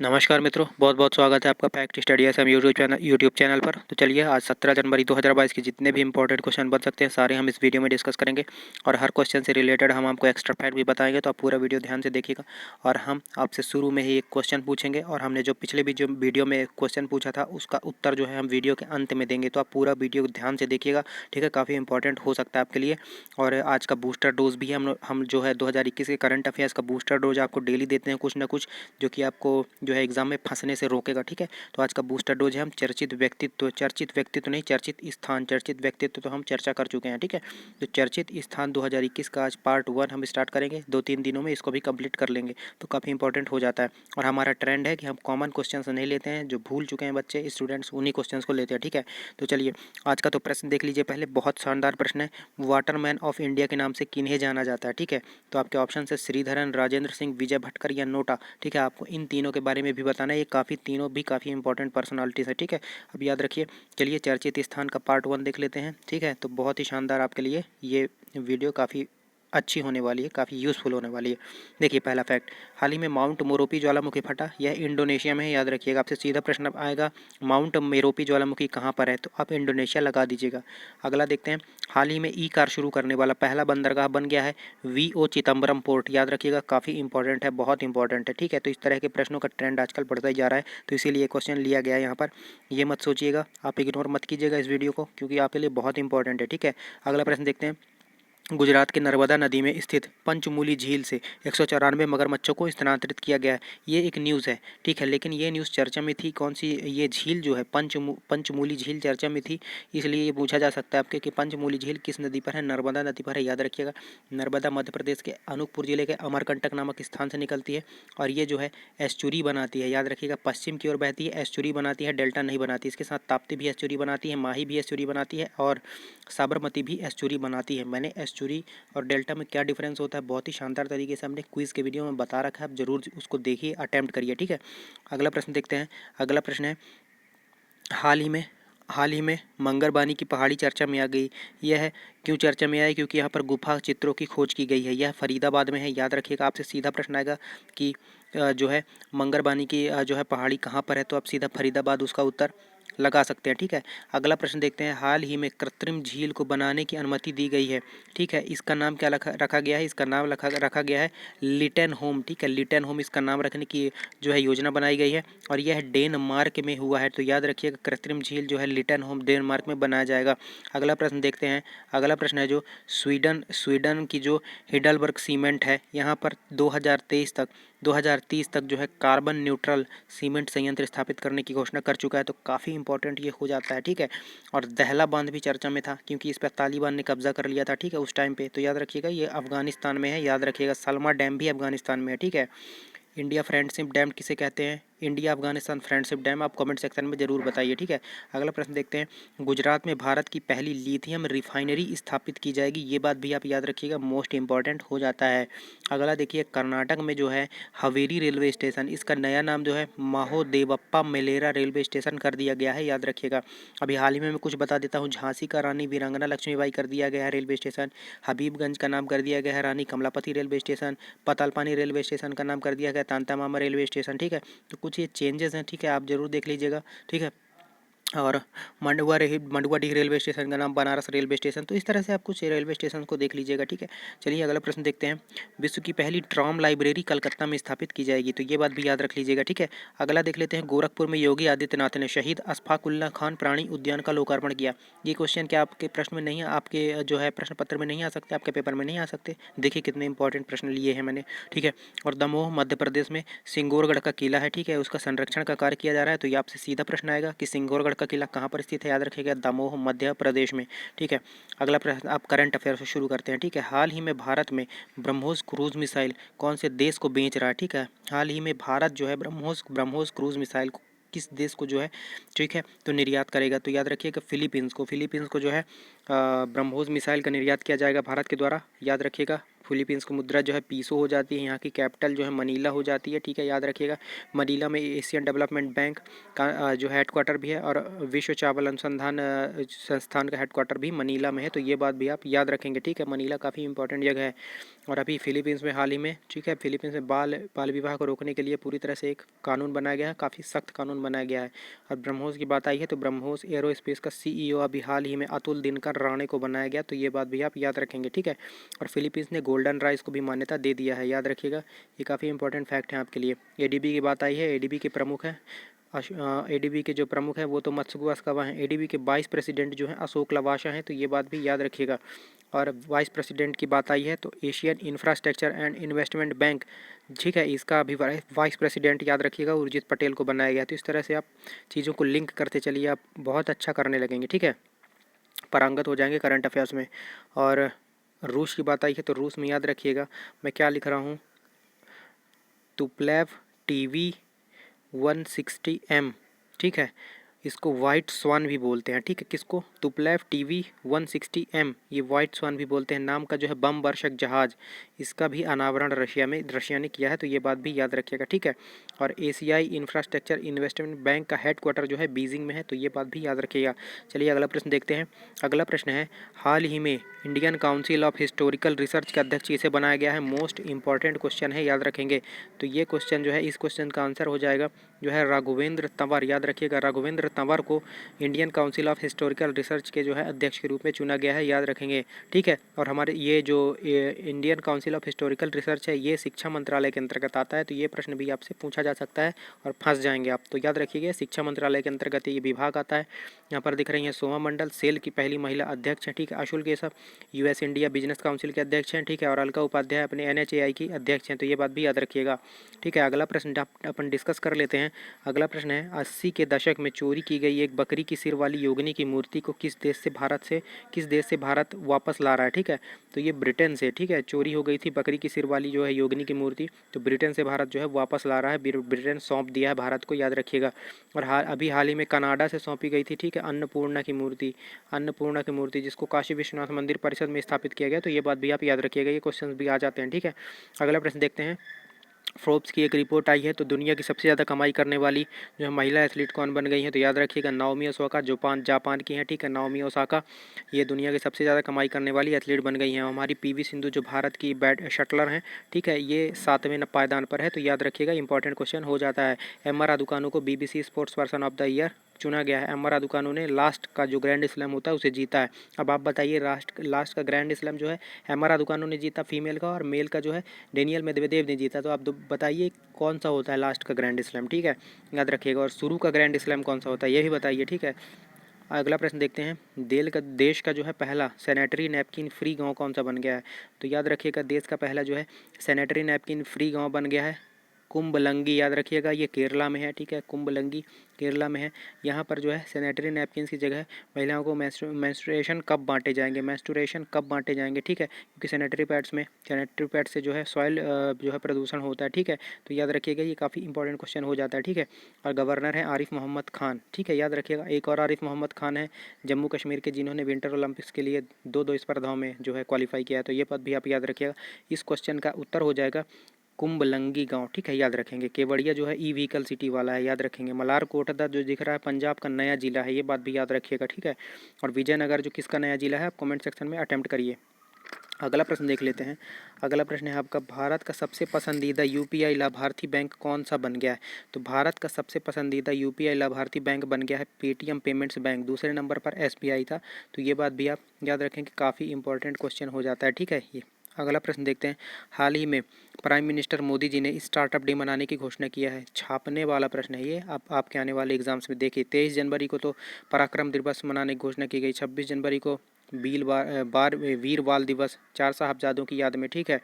नमस्कार मित्रों, बहुत बहुत स्वागत है आपका fact study S M YouTube channel पर। तो चलिए आज 17 जनवरी 2022 के जितने भी इंपॉर्टेंट क्वेश्चन बन सकते हैं सारे हम इस वीडियो में डिस्कस करेंगे और हर क्वेश्चन से रिलेटेड हम आपको एक्स्ट्रा फैक्ट भी बताएंगे। तो आप पूरा वीडियो ध्यान से देखिएगा और हम आपसे शुरू में ही एक क्वेश्चन पूछेंगे और हमने जो पिछले भी जो वीडियो में क्वेश्चन पूछा था उसका उत्तर जो है हम वीडियो के अंत में देंगे। तो आप पूरा वीडियो ध्यान से देखिएगा, ठीक है। काफ़ी इंपॉर्टेंट हो सकता है आपके लिए। और आज का बूस्टर डोज भी हम जो है 2021 के करंट अफेयर्स का बूस्टर डोज आपको डेली देते हैं कुछ ना कुछ, जो कि आपको जो है एग्जाम में फंसने से रोकेगा, ठीक है। तो आज का बूस्टर डोज है हम चर्चित व्यक्तित्व नहीं, चर्चित व्यक्तित्व तो हम चर्चा कर चुके हैं, ठीक है। तो चर्चित स्थान 2021 का आज पार्ट 1 हम स्टार्ट करेंगे। 2-3 दिनों में इसको भी कंप्लीट कर लेंगे तो काफ़ी इंपॉर्टेंट हो जाता है। और हमारा ट्रेंड है कि हम कॉमन क्वेश्चंस नहीं लेते हैं, जो भूल चुके हैं बच्चे स्टूडेंट्स उन्हीं क्वेश्चंस को लेते हैं, ठीक है। तो चलिए आज का तो प्रश्न देख लीजिए पहले, बहुत शानदार प्रश्न है। वाटरमैन ऑफ इंडिया के नाम से किन्हें जाना जाता है, ठीक है। तो आपके ऑप्शन है श्रीधरन, राजेंद्र सिंह, विजय भटकर या नोटा, ठीक है। आपको इन तीनों के बारे में भी बताना है। ये तीनों भी काफ़ी इंपॉर्टेंट पर्सनालिटीज़ है, ठीक है। अब याद रखिए। चलिए चर्चित स्थान का पार्ट 1 देख लेते हैं, ठीक है। तो बहुत ही शानदार आपके लिए ये वीडियो काफ़ी अच्छी होने वाली है, काफ़ी यूज़फुल होने वाली है। देखिए पहला फैक्ट, हाल ही में माउंट मोरोपी ज्वालामुखी फटा, यह इंडोनेशिया में है। याद रखिएगा, आपसे सीधा प्रश्न आएगा माउंट मेरोपी ज्वालामुखी कहाँ पर है, तो आप इंडोनेशिया लगा दीजिएगा। अगला देखते हैं, हाल ही में ई कार शुरू करने वाला पहला बंदरगाह बन गया है VO चिदम्बरम पोर्ट। याद रखिएगा, काफ़ी इंपॉर्टेंट है, बहुत इंपॉर्टेंट है, ठीक है। तो इस तरह के प्रश्नों का ट्रेंड आजकल बढ़ता ही जा रहा है, तो इसीलिए क्वेश्चन लिया गया है यहाँ पर। ये मत सोचिएगा, आप इग्नोर मत कीजिएगा इस वीडियो को, क्योंकि आपके लिए बहुत इंपॉर्टेंट है, ठीक है। अगला प्रश्न देखते हैं, गुजरात के नर्मदा नदी में स्थित पंचमूली झील से 194 मगरमच्छों को स्थानांतरित किया गया है। ये एक न्यूज़ है, ठीक है। लेकिन ये न्यूज़ चर्चा में थी, कौन सी, ये झील जो है पंचमूली झील चर्चा में थी। इसलिए ये पूछा जा सकता है आपके कि पंचमूली झील किस नदी पर है, नर्मदा नदी पर है। याद रखिएगा, नर्मदा मध्य प्रदेश के अनूपपुर जिले के अमरकंटक नामक स्थान से निकलती है और ये जो है एस्चुरी बनाती है। याद रखिएगा, पश्चिम की ओर बहती है, एस्चुरी बनाती है, डेल्टा नहीं बनाती। इसके साथ ताप्ती भी एस्चुरी बनाती है, माही भी एस्चुरी बनाती है और साबरमती भी एस्चुरी बनाती है। मैंने एस्चुरी और डेल्टा में क्या डिफरेंस होता है बहुत ही शानदार तरीके से हमने क्विज़ के वीडियो में बता रखा है, आप जरूर उसको देखिए, अटेम्प्ट करिए, ठीक है। अगला प्रश्न देखते हैं। अगला प्रश्न है, हाल ही में मंगरबानी की पहाड़ी चर्चा में आ गई। यह क्यों चर्चा में आई, क्योंकि यहाँ पर गुफा चित्रों की खोज की गई है। यह फरीदाबाद में है। याद रखिएगा, आपसे सीधा प्रश्न आएगा कि जो है मंगरबानी की जो है पहाड़ी कहाँ पर है, तो आप सीधा फरीदाबाद उसका उत्तर लगा सकते हैं, ठीक है। अगला प्रश्न देखते हैं, हाल ही में कृत्रिम झील को बनाने की अनुमति दी गई है, ठीक है। इसका नाम क्या रखा गया है, इसका नाम रखा गया है लिटन होम, ठीक है। लिटन होम इसका नाम रखने की जो है योजना बनाई गई है और यह डेनमार्क में हुआ है। तो याद रखिएगा, कृत्रिम झील जो है लिटन होम डेनमार्क में बनाया जाएगा। अगला प्रश्न देखते हैं। अगला प्रश्न है जो स्वीडन की जो हिडलबर्ग सीमेंट है, यहाँ पर 2030 तक जो है कार्बन न्यूट्रल सीमेंट संयंत्र स्थापित करने की घोषणा कर चुका है। तो काफ़ी इंपॉर्टेंट ये हो जाता है, ठीक है। और दहला बांध भी चर्चा में था, क्योंकि इस पर तालिबान ने कब्जा कर लिया था, ठीक है, उस टाइम पे। तो याद रखिएगा, ये अफगानिस्तान में है। याद रखिएगा, सलमा डैम भी अफगानिस्तान में है, ठीक है। इंडिया फ्रेंडशिप डैम किसे कहते हैं, इंडिया अफगानिस्तान फ्रेंडशिप डैम, आप कमेंट सेक्शन में जरूर बताइए, ठीक है। अगला प्रश्न देखते हैं, गुजरात में भारत की पहली लिथियम रिफाइनरी स्थापित की जाएगी। ये बात भी आप याद रखिएगा, मोस्ट इंपॉर्टेंट हो जाता है। अगला देखिए, कर्नाटक में जो है हवेरी रेलवे स्टेशन, इसका नया नाम जो है महादेवप्पा मेलेरा रेलवे स्टेशन कर दिया गया है। याद रखिएगा। अभी हाल ही में मैं कुछ बता देता हूँ, झांसी का रानी वीरांगना लक्ष्मीबाई कर दिया गया है रेलवे स्टेशन, हबीबगंज का नाम कर दिया गया है Rani Kamalapati railway station, Patalpani railway station का नाम कर दिया गया तांता मामा रेलवे स्टेशन, ठीक है। तो कुछ ये चेंजेस हैं, ठीक है, आप जरूर देख लीजिएगा, ठीक है। और मंडुआडीह रेलवे स्टेशन का नाम बनारस रेलवे स्टेशन। तो इस तरह से आप कुछ रेलवे स्टेशन को देख लीजिएगा, ठीक है। चलिए अगला प्रश्न देखते हैं, विश्व की पहली ट्रॉम लाइब्रेरी कलकत्ता में स्थापित की जाएगी। तो ये बात भी याद रख लीजिएगा, ठीक है। अगला देख लेते हैं, गोरखपुर में योगी आदित्यनाथ ने शहीद अशफाकुल्ला खान प्राणी उद्यान का लोकार्पण किया। ये क्वेश्चन क्या आपके प्रश्न में नहीं, आपके जो है प्रश्न पत्र में नहीं आ सकते, आपके पेपर में नहीं आ सकते। देखिए कितने इंपॉर्टेंट प्रश्न लिए हैं मैंने, ठीक है। और दमोह मध्य प्रदेश में सिंगोरगढ़ का किला है, ठीक है, उसका संरक्षण का कार्य किया जा रहा है। तो ये आपसे सीधा प्रश्न आएगा कि सिंगोरगढ़ का किला कहाँ पर स्थित है। याद रखिएगा, दमोह मध्य प्रदेश में, ठीक है। अगला प्रश्न आप करंट अफेयर से शुरू करते हैं, ठीक है। हाल ही में भारत में ब्रह्मोस क्रूज मिसाइल कौन से देश को बेच रहा है, ठीक है। हाल ही में भारत जो है ब्रह्मोस क्रूज मिसाइल किस देश को जो है, ठीक है, तो निर्यात करेगा। तो याद रखिएगा, फिलीपींस को जो है ब्रह्मोस मिसाइल का निर्यात किया जाएगा भारत के द्वारा। याद रखिएगा, फिलीपींस की मुद्रा जो है पीसो हो जाती है। यहाँ की कैपिटल जो है मनीला हो जाती है, ठीक है, याद रखिएगा। मनीला में एशियन डेवलपमेंट बैंक का जो हेडक्वार्टर भी है और विश्व चावल अनुसंधान संस्थान का हेडक्वार्टर भी मनीला में है, तो ये बात भी आप याद रखेंगे, ठीक है। मनीला काफ़ी इंपॉर्टेंट जगह है। और अभी फिलीपींस में हाल ही में, ठीक है, फिलीपींस में बाल विवाह को रोकने के लिए पूरी तरह से एक कानून बनाया गया है, काफ़ी सख्त कानून बनाया गया है। और ब्रह्मोस की बात आई है तो ब्रह्मोस एरोस्पेस का CEO अभी हाल ही में अतुल दिनकर राणे को बनाया गया, तो ये बात भी आप याद रखेंगे, ठीक है। और फिलीपींस ने गोल्डन राइस को भी मान्यता दे दिया है, याद रखिएगा, ये काफ़ी इंपॉर्टेंट फैक्ट है आपके लिए। ADB की बात आई है, ADB के प्रमुख हैं ADB के जो प्रमुख हैं वो तो मत्सुगु अस्कावा हैं। ADB के 22 प्रेसिडेंट जो हैं अशोक लवासा हैं, तो ये बात भी याद रखिएगा। और वाइस प्रेसिडेंट की बात आई है तो Asian infrastructure and investment bank, ठीक है, इसका अभी वाइस प्रेसिडेंट याद रखिएगा उर्जित पटेल को बनाया गया। तो इस तरह से आप चीज़ों को लिंक करते चलिए, आप बहुत अच्छा करने लगेंगे, ठीक है, पारंगत हो जाएंगे करंट अफेयर्स में। और रूस की बात आई है तो रूस में याद रखिएगा मैं क्या लिख रहा हूँ, तुपलेव TV-160M, ठीक है, इसको वाइट स्वान भी बोलते हैं, ठीक है, किसको, तुपलेव TV-160M, ये वाइट स्वान भी बोलते हैं, नाम का जो है बम वर्षक जहाज, इसका भी अनावरण रशिया ने किया है, तो ये बात भी याद रखिएगा, ठीक है। और एशियाई इंफ्रास्ट्रक्चर इन्वेस्टमेंट बैंक का हेडक्वार्टर जो है बीजिंग में है, तो ये बात भी याद रखिएगा। चलिए अगला प्रश्न देखते हैं। अगला प्रश्न है, हाल ही में Indian council of historical research के अध्यक्ष इसे बनाया गया है। मोस्ट इंपॉर्टेंट क्वेश्चन है, याद रखेंगे। तो ये क्वेश्चन जो है, इस क्वेश्चन का आंसर हो जाएगा जो है राघवेंद्र तंवर, याद रखिएगा, राघवेंद्र तंवर को Indian council of historical research के जो है अध्यक्ष के रूप में चुना गया है, याद रखेंगे, ठीक है। और हमारे ये जो Indian council of historical research है ये शिक्षा मंत्रालय के अंतर्गत आता है, तो ये प्रश्न भी आपसे पूछा जा सकता है और फंस जाएंगे आप, तो याद रखिएगा शिक्षा मंत्रालय के अंतर्गत ये विभाग आता है। यहाँ पर दिख रही है सोमा मंडल, सेल की पहली महिला अध्यक्ष है, ठीक है। Atul Keshap US India business council के अध्यक्ष हैं, ठीक है। और अलका उपाध्याय अपने NHAI की अध्यक्ष हैं, तो ये बात भी याद रखिएगा, ठीक है। अगला प्रश्न अपन डिस्कस कर लेते हैं। अगला प्रश्न है, 80 के दशक में चोरी की गई एक बकरी की सिर वाली योगिनी की मूर्ति को किस देश से भारत वापस ला रहा है, ठीक है। तो ये ब्रिटेन से, ठीक है, चोरी हो गई थी बकरी की सिर वाली जो है योगिनी की मूर्ति, तो ब्रिटेन से भारत जो है वापस ला रहा है, ब्रिटेन सौंप दिया है भारत को, याद रखिएगा। और अभी हाल ही में कनाडा से सौंपी गई थी, ठीक है, अन्नपूर्णा की मूर्ति जिसको काशी विश्वनाथ मंदिर परिषद में स्थापित किया गया, तो ये बात भी आप याद रखिएगा, ये क्वेश्चन भी आ जाते हैं, ठीक है। अगला प्रश्न देखते हैं। फोर्ब्स की एक रिपोर्ट आई है तो दुनिया की सबसे ज़्यादा कमाई करने वाली जो है महिला एथलीट कौन बन गई है, तो याद रखिएगा नाओमी ओसाका, जापान की हैं, ठीक है, नाओमी ओसाका, ये दुनिया की सबसे ज़्यादा कमाई करने वाली एथलीट बन गई हैं। हमारी PV सिंधु जो भारत की शटलर हैं, ठीक है, ये 7वें पायदान पर है, तो याद रखिएगा इंपॉर्टेंट क्वेश्चन हो जाता है। MR रादुकानु को BBC sports person of the year चुना गया है। MR रादुकानु ने लास्ट का जो ग्रैंड स्लैम होता है उसे जीता है। अब आप बताइए लास्ट का ग्रैंड स्लैम जो है MR रादुकानु ने जीता फीमेल का, और मेल का जो है डेनियल मेदवेदेव ने जीता, तो आप बताइए कौन सा होता है लास्ट का ग्रैंड स्लैम, ठीक है, याद रखिएगा। और शुरू का ग्रैंड स्लैम कौन सा होता है ये भी बताइए, ठीक है। अगला प्रश्न देखते हैं। देश का जो है पहला सैनिटरी नैपकिन फ्री गांव कौन सा बन गया है, तो याद रखिएगा देश का पहला जो है सैनिटरी नैपकिन फ्री गांव बन गया है कुंबलंगी, याद रखिएगा, ये केरला में है, ठीक है, कुंबलंगी केरला में है। यहाँ पर जो है सैनिटरी नैपकिन की जगह महिलाओं को मेंस्ट्रुएशन कप बांटे जाएंगे, ठीक है, क्योंकि सैनिटरी पैड से जो है सॉइल जो है प्रदूषण होता है, ठीक है, तो याद रखिएगा ये काफ़ी इंपॉर्टेंट क्वेश्चन हो जाता है, ठीक है। और गवर्नर है आरिफ मोहम्मद खान, ठीक है, याद रखिएगा। एक और आरिफ मोहम्मद खान है जम्मू कश्मीर के, जिन्होंने विंटर ओलंपिक्स के लिए दो स्पर्धाओं में जो है क्वालिफाई किया है, तो ये पद भी आप याद रखिएगा। इस क्वेश्चन का उत्तर हो जाएगा कुंबलंगी गांव, ठीक है, याद रखेंगे। केवड़िया जो है ई-व्हीकल सिटी वाला है, याद रखेंगे। मलारकोटदा जो दिख रहा है पंजाब का नया जिला है, ये बात भी याद रखिएगा, ठीक है। और विजयनगर जो किसका नया जिला है आप कमेंट सेक्शन में अटेम्प्ट करिए। अगला प्रश्न देख लेते हैं। अगला प्रश्न है आपका, भारत का सबसे पसंदीदा UPI लाभार्थी बैंक कौन सा बन गया है, तो भारत का सबसे पसंदीदा UPI लाभार्थी बैंक बन गया है पेटीएम पेमेंट्स बैंक, दूसरे नंबर पर SBI था, तो ये बात भी आप याद रखें कि काफ़ी इंपॉर्टेंट क्वेश्चन हो जाता है, ठीक है ये। अगला प्रश्न देखते हैं। हाल ही में प्राइम मिनिस्टर मोदी जी ने स्टार्टअप डे मनाने की घोषणा किया है, छापने वाला प्रश्न है ये, आपके आने वाले एग्जाम्स में देखिए। 23 जनवरी को तो पराक्रम दिवस मनाने की घोषणा की गई, 26 जनवरी को वीर बाल दिवस 4 साहबजादों की याद में, ठीक है,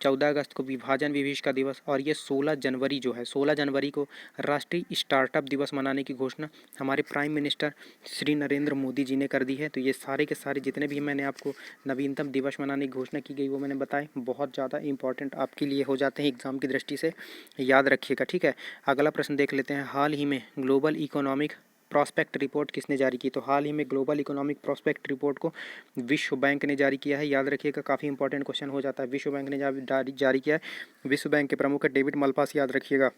14 अगस्त को विभाजन विभीषिका दिवस, और ये 16 जनवरी को राष्ट्रीय स्टार्टअप दिवस मनाने की घोषणा हमारे प्राइम मिनिस्टर श्री नरेंद्र मोदी जी ने कर दी है। तो ये सारे के सारे जितने भी मैंने आपको नवीनतम दिवस मनाने की घोषणा की गई वो मैंने बताए, बहुत ज़्यादा इंपॉर्टेंट आपके लिए हो जाते हैं एग्जाम की दृष्टि से, याद रखिएगा, ठीक है। अगला प्रश्न देख लेते हैं। हाल ही में ग्लोबल इकोनॉमिक प्रॉस्पेक्ट रिपोर्ट किसने जारी की? तो हाल ही में ग्लोबल इकोनॉमिक प्रॉस्पेक्ट रिपोर्ट को विश्व बैंक ने जारी किया है। याद रखिएगा, काफ़ी इंपॉर्टेंट क्वेश्चन हो जाता है। विश्व बैंक ने जारी किया है। विश्व बैंक के प्रमुख डेविड मलपास, याद रखिएगा।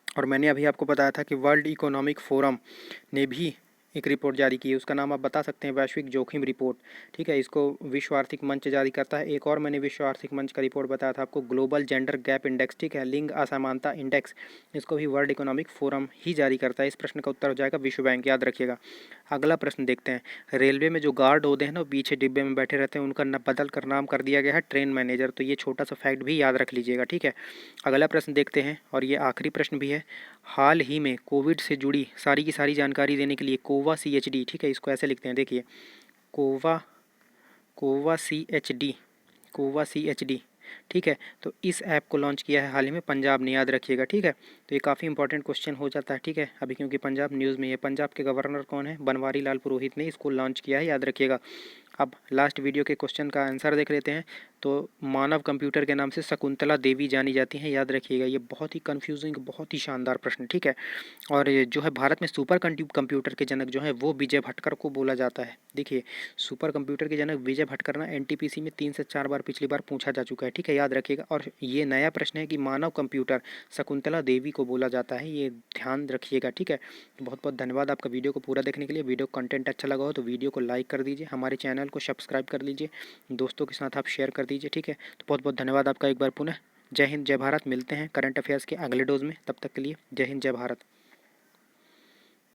और मैंने अभी आपको बताया था कि वर्ल्ड इकोनॉमिक फोरम ने भी एक रिपोर्ट जारी की है, उसका नाम आप बता सकते हैं वैश्विक जोखिम रिपोर्ट। ठीक है, इसको विश्व आर्थिक मंच जारी करता है। एक और मैंने विश्व आर्थिक मंच का रिपोर्ट बताया था आपको, ग्लोबल जेंडर गैप इंडेक्स, ठीक है, लिंग असमानता इंडेक्स, इसको भी वर्ल्ड इकोनॉमिक फोरम ही जारी करता है। इस प्रश्न का उत्तर हो जाएगा विश्व बैंक, याद रखिएगा। अगला प्रश्न देखते हैं। रेलवे में जो गार्ड होते हैं ना, पीछे डिब्बे में बैठे रहते हैं, उनका बदल कर नाम कर दिया गया है ट्रेन मैनेजर। तो ये छोटा सा फैक्ट भी याद रख लीजिएगा। ठीक है, अगला प्रश्न देखते हैं और ये आखिरी प्रश्न भी है। हाल ही में कोविड से जुड़ी सारी की सारी जानकारी देने के लिए कोवा CHD, ठीक है, इसको ऐसे लिखते हैं, देखिए, कोवा कोवा CHD, कोवा CHD, ठीक है। तो इस ऐप को लॉन्च किया है हाल ही में पंजाब ने, याद रखिएगा। ठीक है, तो ये काफ़ी इंपॉर्टेंट क्वेश्चन हो जाता है। ठीक है, अभी क्योंकि पंजाब न्यूज़ में है। पंजाब के गवर्नर कौन है? बनवारी लाल पुरोहित ने इसको लॉन्च किया है, याद रखिएगा। अब लास्ट वीडियो के क्वेश्चन का आंसर देख लेते हैं। तो मानव कंप्यूटर के नाम से शकुंतला देवी जानी जाती हैं, याद रखिएगा। ये बहुत ही कन्फ्यूजिंग, बहुत ही शानदार प्रश्न, ठीक है। और ये जो है भारत में सुपर कंप्यूटर के जनक जो है वो विजय भटकर को बोला जाता है। देखिए, सुपर कंप्यूटर के जनक विजय भटकर ना NTPC में 3 से 4 बार पिछली बार पूछा जा चुका है। ठीक है, याद रखिएगा। और ये नया प्रश्न है कि मानव कंप्यूटर शकुंतला देवी को बोला जाता है, ये ध्यान रखिएगा। ठीक है, बहुत बहुत धन्यवाद आपका वीडियो को पूरा देखने के लिए। वीडियो कंटेंट अच्छा लगा हो तो वीडियो को लाइक कर दीजिए, हमारे चैनल को सब्सक्राइब कर लीजिए, दोस्तों के साथ आप शेयर कर दीजिए। ठीक है, तो बहुत बहुत धन्यवाद आपका एक बार पुनः। जय हिंद, जय भारत। मिलते हैं करंट अफेयर्स के अगले डोज में, तब तक के लिए जय हिंद, जय भारत।